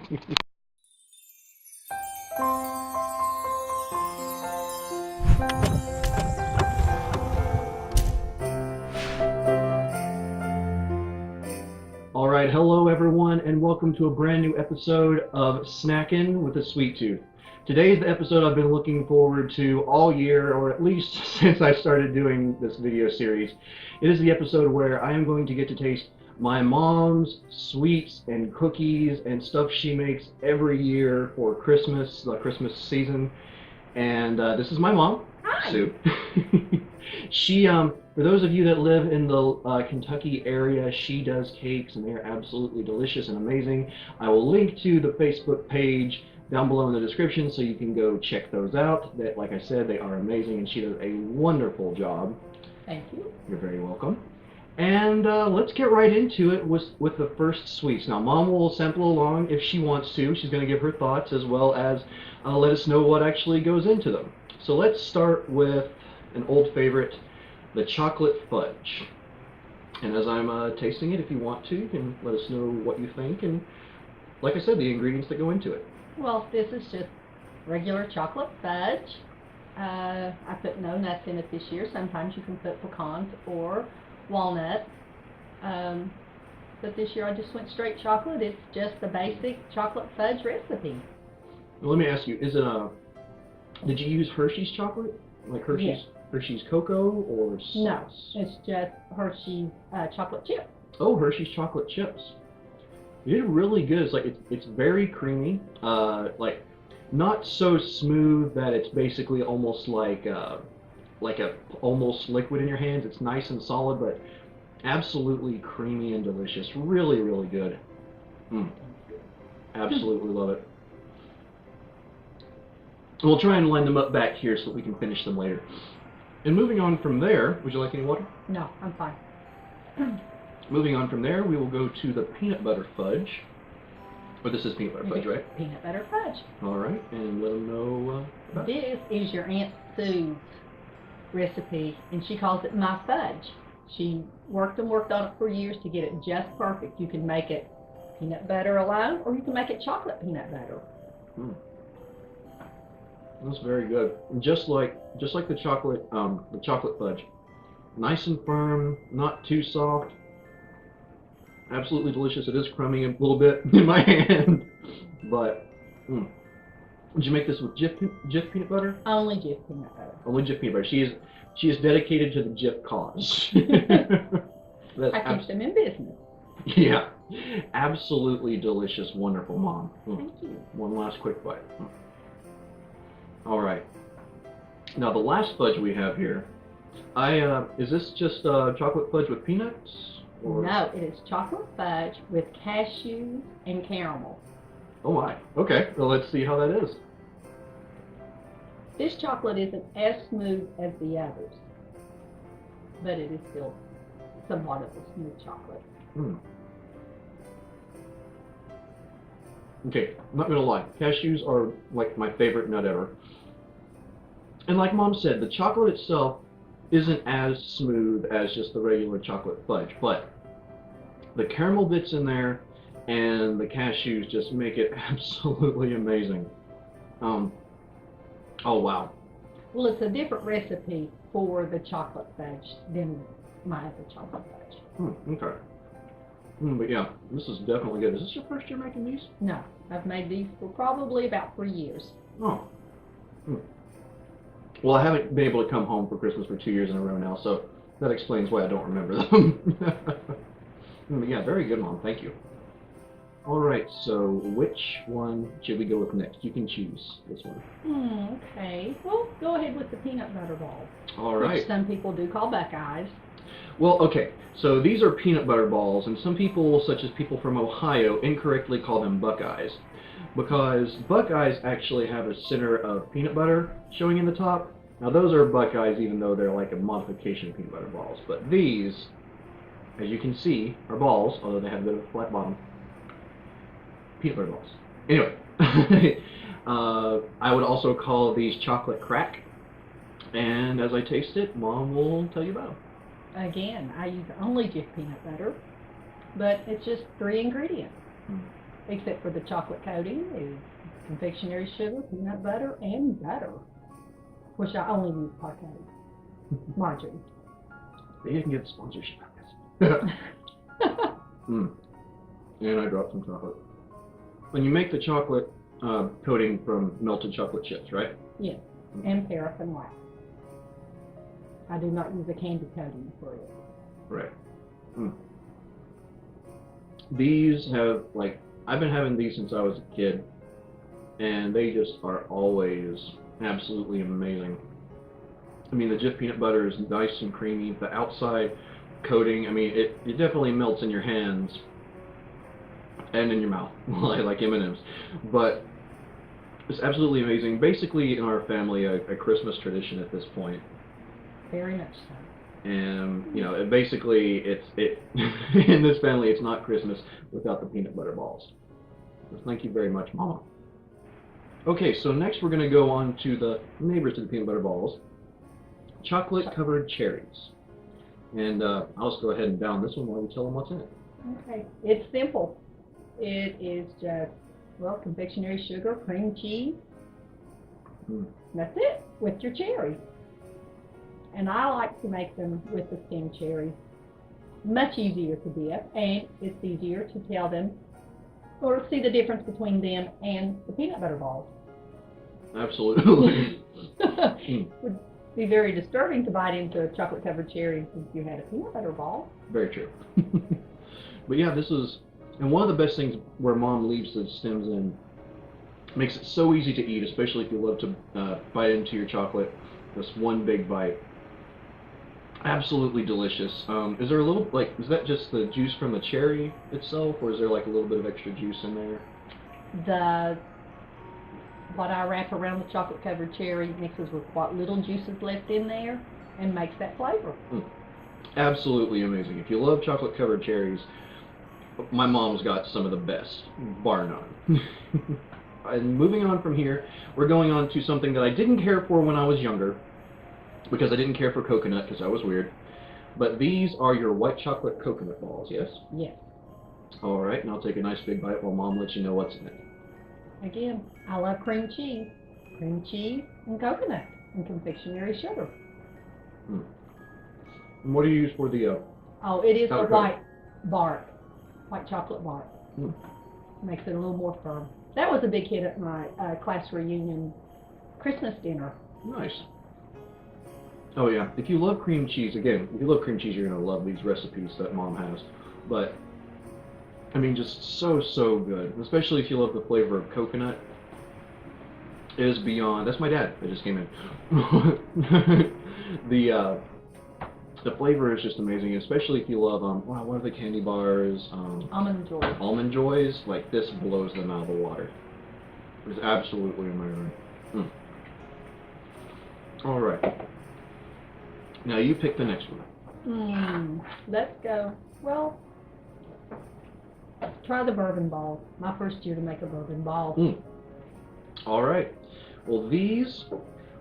All right, hello everyone, and welcome to a brand new episode of Snackin' with a Sweet Tooth. Today is the episode I've been looking forward to all year, or at least since I started doing this video series. It is the episode where I am going to get to taste my mom's sweets and cookies and stuff she makes every year for Christmas, the Christmas season. And this is my mom, Hi. Sue. She, for those of you that live in the Kentucky area, she does cakes and they are absolutely delicious and amazing. I will link to the Facebook page down below in the description so you can go check those out. That, like I said, they are amazing and she does a wonderful job. Thank you. You're very welcome. And let's get right into it with the first sweets. Now, Mom will sample along if she wants to. She's going to give her thoughts as well as let us know what actually goes into them. So let's start with an old favorite, the chocolate fudge. And as I'm tasting it, if you want to, you can let us know what you think. And like I said, the ingredients that go into it. Well, this is just regular chocolate fudge. I put no nuts in it this year. Sometimes you can put pecans or walnuts. But this year I just went straight chocolate. It's just the basic chocolate fudge recipe. Well, let me ask you, is it did you use Hershey's chocolate? Like Hershey's? Yes. Hershey's cocoa or sauce? No, it's just Hershey's chocolate chip. Oh, Hershey's chocolate chips. They're really good. It's like it's very creamy. Like not so smooth that it's basically almost like a almost liquid in your hands. It's nice and solid, but absolutely creamy and delicious. Really, really good. Absolutely love it. We'll try and line them up back here so that we can finish them later. And moving on from there, would you like any water? No, I'm fine. Moving on from there, we will go to the peanut butter fudge. But this is peanut butter fudge, right? Peanut butter fudge. All right, and let them know about it. This is your Aunt Sue's recipe, and she calls it my fudge. She worked on it for years to get it just perfect. You can make it peanut butter alone, or you can make it chocolate peanut butter. That's very good. And just like the chocolate fudge, nice and firm, not too soft. Absolutely delicious. It is crummy a little bit in my hand, but did you make this with Jif peanut butter? Only Jif peanut butter. Only Jif peanut butter. She is dedicated to the Jif cause. I keep them in business. Yeah, absolutely delicious, wonderful, Mom. Thank you. One last quick bite. All right. Now the last fudge we have here, is this just chocolate fudge with peanuts? Or? No, it is chocolate fudge with cashews and caramel. Oh my. Okay. Well, let's see how that is. This chocolate isn't as smooth as the others, but it is still somewhat of a smooth chocolate. Okay, I'm not gonna lie. Cashews are like my favorite nut ever. And like Mom said, the chocolate itself isn't as smooth as just the regular chocolate fudge, but the caramel bits in there and the cashews just make it absolutely amazing. Oh wow. Well, it's a different recipe for the chocolate fudge than my other chocolate fudge. Okay. But yeah, this is definitely good. Is this your first year making these? No, I've made these for probably about 3 years. Oh. Well, I haven't been able to come home for Christmas for 2 years in a row now, so that explains why I don't remember them. But yeah, very good, Mom. Thank you. All right, so which one should we go with next? You can choose this one. Okay. Well, go ahead with the peanut butter balls. All right. Which some people do call Buckeyes. Well, okay, so these are peanut butter balls, and some people, such as people from Ohio, incorrectly call them Buckeyes, because Buckeyes actually have a center of peanut butter showing in the top. Now, those are Buckeyes, even though they're like a modification of peanut butter balls, but these, as you can see, are balls, although they have a bit of a flat bottom. Peanut butter balls. Anyway, I would also call these chocolate crack, and as I taste it, Mom will tell you about them. Again, I use only Jif peanut butter, but it's just 3 ingredients. except for the chocolate coating, is confectionery sugar, peanut butter, and butter, which I only use parquet, margarine. They didn't get sponsorship on this. And I dropped some chocolate. When you make the chocolate coating from melted chocolate chips, right? Yes, and paraffin wax. I do not use a candy coating for it. Right. These have, like, I've been having these since I was a kid, and they just are always absolutely amazing. I mean, the Jif peanut butter is nice and creamy. The outside coating, I mean, it definitely melts in your hands and in your mouth, like M&Ms. But it's absolutely amazing. Basically, in our family, a Christmas tradition at this point. Very much so. And you know, basically, in this family, it's not Christmas without the peanut butter balls. So thank you very much, Mama. Okay, so next we're going to go on to the neighbors to the peanut butter balls, chocolate-covered cherries. And I'll just go ahead and down this one while you tell them what's in it. Okay, it's simple. It is just, well, confectionery sugar, cream cheese. That's it, with your cherries. And I like to make them with the stem cherries. Much easier to dip, and it's easier to tell them or see the difference between them and the peanut butter balls. Absolutely. It would be very disturbing to bite into a chocolate-covered cherry if you had a peanut butter ball. Very true. But yeah, this is, and one of the best things where Mom leaves the stems in, makes it so easy to eat, especially if you love to bite into your chocolate. Just one big bite. Absolutely delicious. Is there a little, like, is that just the juice from the cherry itself, or is there like a little bit of extra juice in there? What I wrap around the chocolate-covered cherry mixes with what little juice is left in there and makes that flavor. Absolutely amazing. If you love chocolate-covered cherries, my mom's got some of the best, bar none. And moving on from here, we're going on to something that I didn't care for when I was younger, because I didn't care for coconut, because I was weird. But these are your white chocolate coconut balls, yes? Yes. All right, and I'll take a nice big bite while Mom lets you know what's in it. Again, I love cream cheese and coconut, and confectionery sugar. And what do you use for the Oh, it is the white bark, white chocolate bark. Makes it a little more firm. That was a big hit at my class reunion Christmas dinner. Nice. Oh yeah, if you love cream cheese, again, if you love cream cheese, you're going to love these recipes that Mom has. But, I mean, just so good. Especially if you love the flavor of coconut. It is beyond, that's my dad that just came in. The flavor is just amazing, especially if you love, wow, what are the candy bars? Almond Joys. Almond Joys, like this blows them out of the water. It's absolutely amazing. All right. Now you pick the next one. Let's go. Well, try the bourbon ball. My first year to make a bourbon ball. All right. Well, these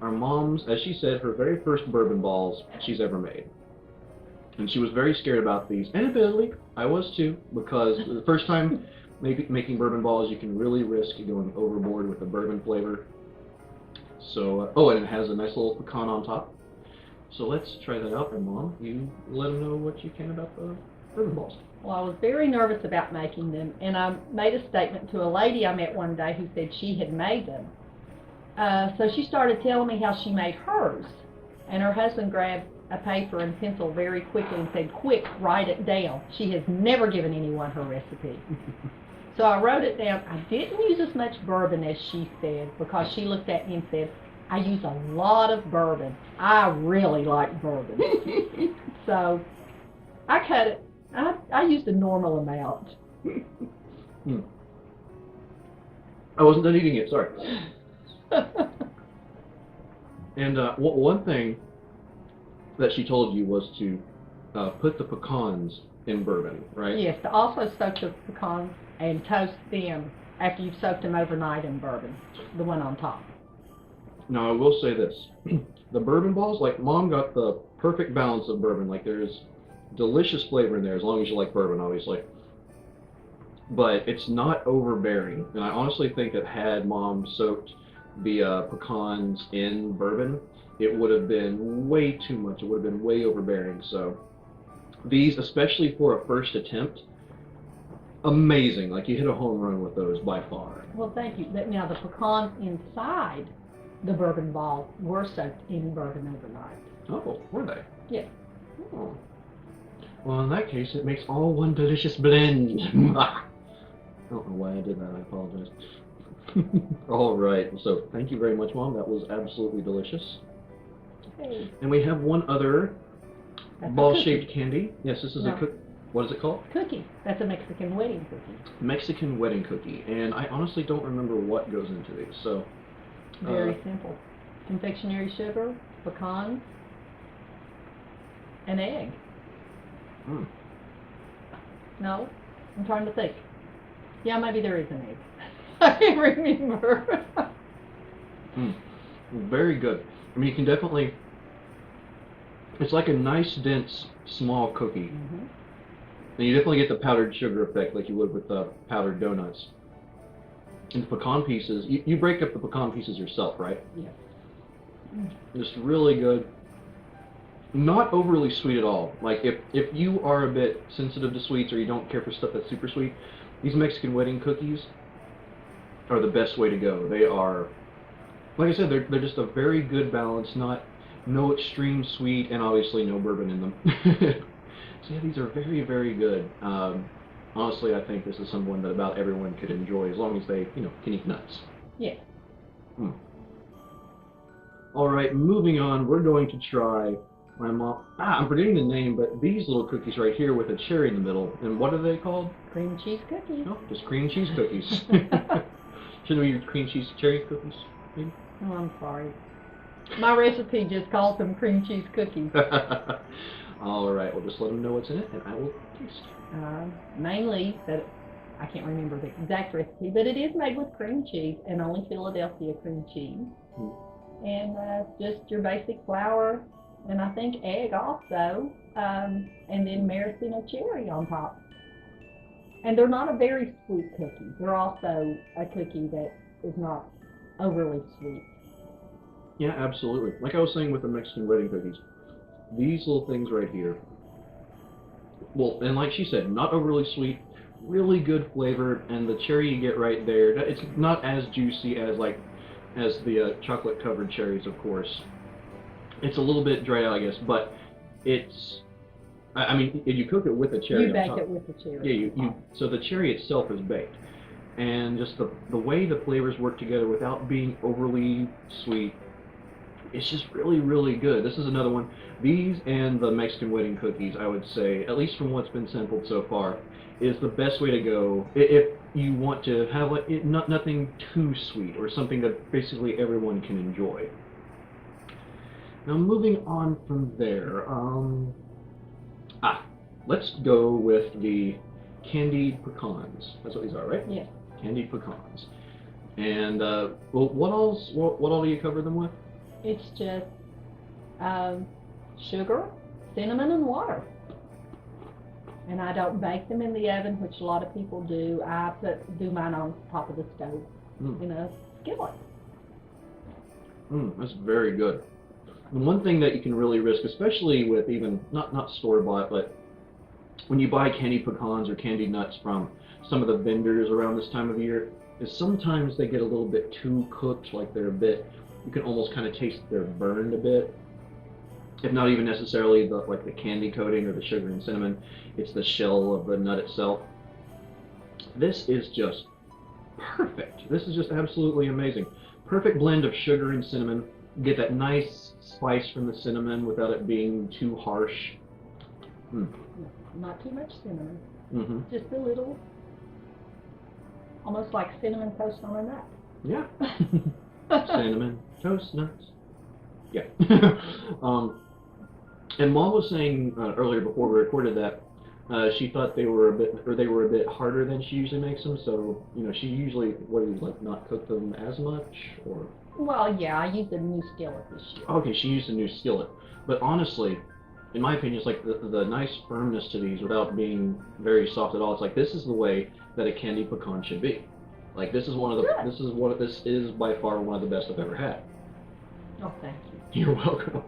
are Mom's, as she said, her very first bourbon balls she's ever made. And she was very scared about these. And admittedly, I was too, because the first time making bourbon balls, you can really risk going overboard with the bourbon flavor. So, oh, and it has a nice little pecan on top. So let's try that out, and Mom, you let them know what you can about the bourbon balls. Well, I was very nervous about making them, and I made a statement to a lady I met one day who said she had made them. So she started telling me how she made hers, and her husband grabbed a paper and pencil very quickly and said, "Quick, write it down." She has never given anyone her recipe. So I wrote it down. I didn't use as much bourbon as she said, because she looked at me and said, "I use a lot of bourbon. I really like bourbon." So I cut it. I used a normal amount. I wasn't done eating it, sorry. And one thing that she told you was to put the pecans in bourbon, right? Yes, to also soak the pecans and toast them after you've soaked them overnight in bourbon, the one on top. Now, I will say this. The bourbon balls, like, Mom got the perfect balance of bourbon. Like, there's delicious flavor in there, as long as you like bourbon, obviously. but it's not overbearing. And I honestly think that had Mom soaked the pecans in bourbon, it would have been way too much. It would have been way overbearing. So these, especially for a first attempt, amazing. Like you hit a home run with those by far. Well, thank you. Now the pecans inside the bourbon ball were soaked in bourbon overnight. Oh, were they? Yes. Oh. Well, in that case, it makes all one delicious blend. I don't know why I did that. I apologize. All right. So thank you very much, Mom. That was absolutely delicious. Hey. And we have one other That's a ball-shaped candy. Yes, this is No. a what is it called? Cookie. That's a Mexican wedding cookie. Mexican wedding cookie. And I honestly don't remember what goes into these. So Very simple. Confectionery sugar, pecans, an egg. mm, No? I'm trying to think. Yeah, maybe there is an egg. I can't remember. very good. I mean, you can definitely. It's like a nice, dense, small cookie. Mm-hmm. And you definitely get the powdered sugar effect like you would with the powdered donuts. And the pecan pieces, you break up the pecan pieces yourself, right? Yes. Just really good. Not overly sweet at all. Like if you are a bit sensitive to sweets or you don't care for stuff that's super sweet, these Mexican wedding cookies are the best way to go. They are, like I said, they're just a very good balance. No extreme sweet and obviously no bourbon in them. So yeah, these are very, very good. Honestly, I think this is someone that about everyone could enjoy as long as they, can eat nuts. Yeah. All right, moving on, we're going to try my mom. I'm forgetting the name, but these little cookies right here with a cherry in the middle. And what are they called? Cream cheese cookies. No, just cream cheese cookies. Shouldn't we use cream cheese cherry cookies? Maybe? Oh, I'm sorry. My recipe just calls them cream cheese cookies. All right, we'll just let them know what's in it, and I will taste. Mainly, that I can't remember the exact recipe, but it is made with cream cheese and only Philadelphia cream cheese. And just your basic flour, and I think egg also, and then maraschino cherry on top. And they're not a very sweet cookie. They're also a cookie that is not overly sweet. Yeah, absolutely. Like I was saying with the Mexican wedding cookies, these little things right here, well, and like she said, not overly sweet, really good flavor, and the cherry you get right there, it's not as juicy as the chocolate covered cherries, of course. It's a little bit dried out, I guess, but it's, I mean, if you cook it with a cherry You on bake top, it with the cherry. yeah, so the cherry itself is baked, and just the way the flavors work together without being overly sweet, it's just really, really good. This is another one. These and the Mexican wedding cookies, I would say, at least from what's been sampled so far, is the best way to go if you want to have nothing too sweet or something that basically everyone can enjoy. Now moving on from there, let's go with the Candied Pecans. That's what these are, right? Yeah. Candied Pecans. And well, what all do you cover them with? It's just sugar, cinnamon, and water. And I don't bake them in the oven, which a lot of people do. I do mine on top of the stove in a skillet. That's very good. And one thing that you can really risk, especially with even not store-bought, but when you buy candied pecans or candied nuts from some of the vendors around this time of year, is sometimes they get a little bit too cooked, like they're a bit, you can almost kind of taste they're burned a bit. If not even necessarily the candy coating or the sugar and cinnamon, it's the shell of the nut itself. This is just perfect. This is just absolutely amazing. Perfect blend of sugar and cinnamon. You get that nice spice from the cinnamon without it being too harsh. Not too much cinnamon. Mm-hmm. Just a little, almost like cinnamon toast on a nut. Yeah. Cinnamon toast nuts. Yeah. And Mom was saying earlier before we recorded that she thought they were a bit harder than she usually makes them. So she usually not cook them as much, or. Well, yeah, I used a new skillet this year. Okay, she used a new skillet, but honestly, in my opinion, it's like the nice firmness to these without being very soft at all. It's like this is the way that a candy pecan should be. Like this is one of the Good. this is by far one of the best I've ever had. Oh, thank you. You're welcome.